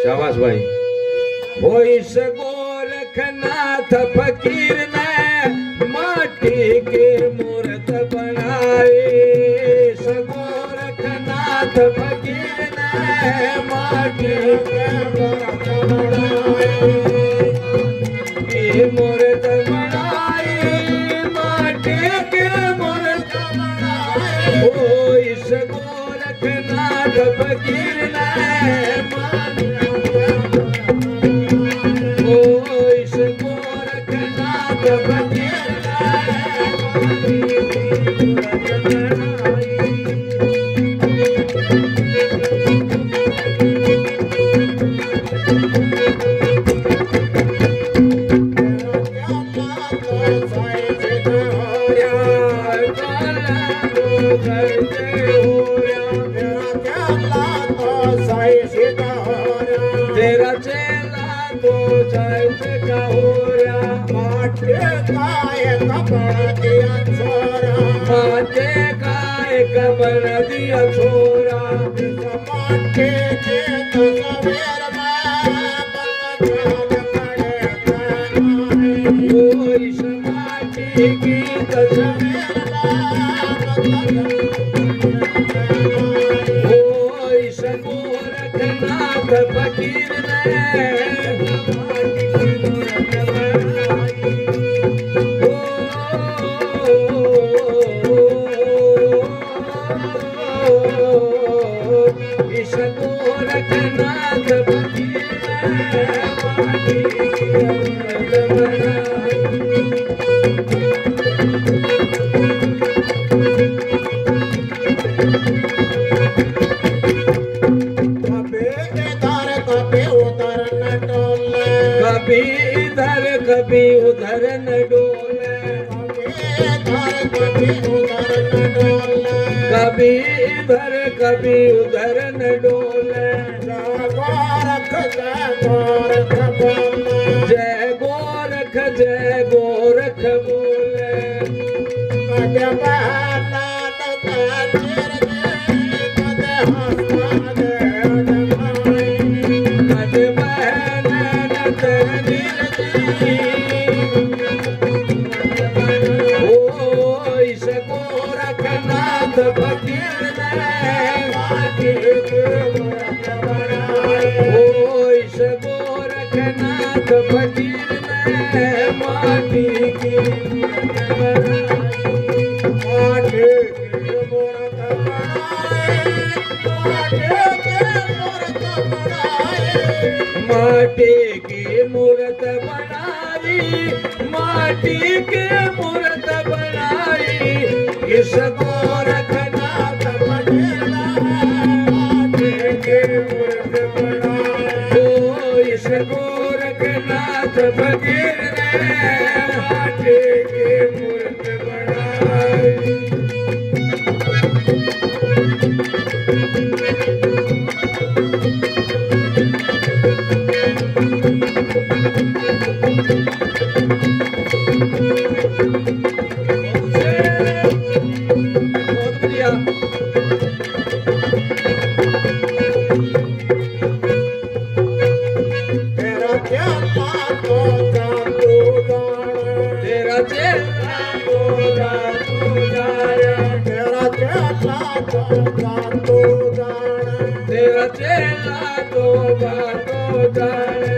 शाबाश भाई। वो इस गोरखनाथ फकीर ने माटी की मूर्त बनाई। इस गोरखनाथ फकीर ने माटी की मूर्त बनाई। मूर्त बनाई माटी की मूर्त बनाई। वो इस गोरखनाथ फकीर ने तेरा चेला तो जाए का हो रहा। माटे का एक बड़ा दिया छोरा। माटे का एक बड़ा दिया छोरा। माटे के तस्वीर में वो इस माटी की तस्वीर वो इस गोरखनाथ फकीर इस गोरखनाथ फकीर कभी इधर कभी उधर न डोले। कभी इधर कभी उधर न डोले। जय गोरख जय गोरख बोले। ओ इस गोरखनाथ फकीर ने माटी की मूर्त बनाई। ओ इस गोरखनाथ फकीर ने माटी की मूर्त बनाई। माटी की मूर्त बनाई। माटी की मूर्त बनाई। इस गोरखनाथ फकीर माटी की मूर्त बनाई। ओ इस गोरखनाथ फकीर ने माटी की मूर्त बनाई। तेरा चेला तो बातो जाने।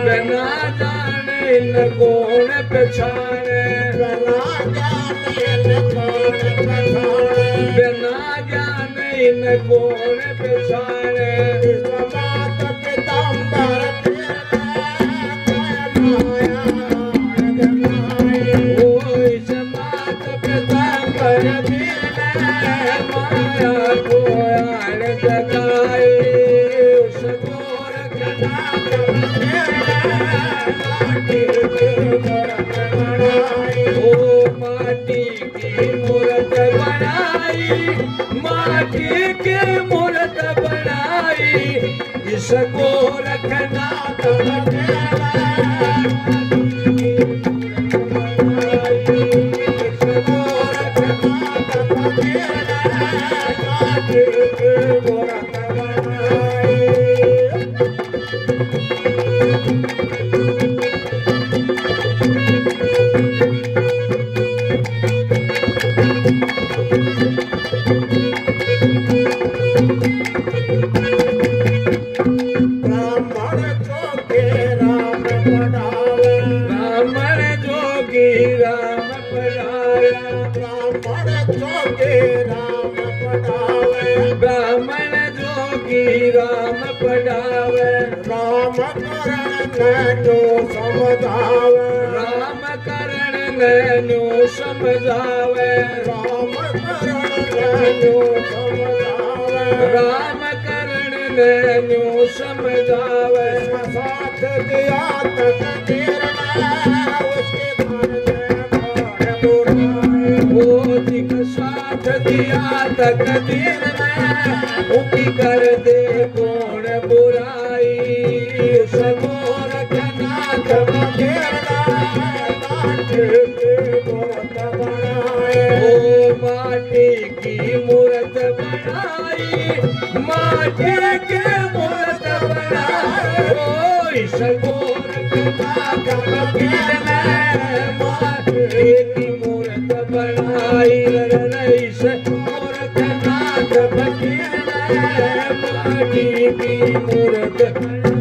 बिना जाने न कौन पहचाने। बिना जाने न कौन पहचाने। बिना जाने न कौन पहचाने। माता पीताम्बर माटी की मूर्त बनाई। माटी की मूर्त बनाई। इस गोरखनाथ फकीर बनाया ब्राह्मण जोगी राम पढ़ावे ब्राह्मण जोगी राम पढ़ावे राम करण नैनो समझावे राम करण नैनो समझावे राम करण नैनो समझावे राम करण नैनो समझावे साथ दिया तकदीर ने उसके मोदी का साथ दिया तकदीर में उनकी कर दे कौन बुराई सबो रखना ओ माटी की मूर्त बनाई माटी के मूर्त बनाई ओ सबो रखना तकदीर में माटी की मूर्त बनाई रईस मूर्त नाथ फकीर माटी की मूर्त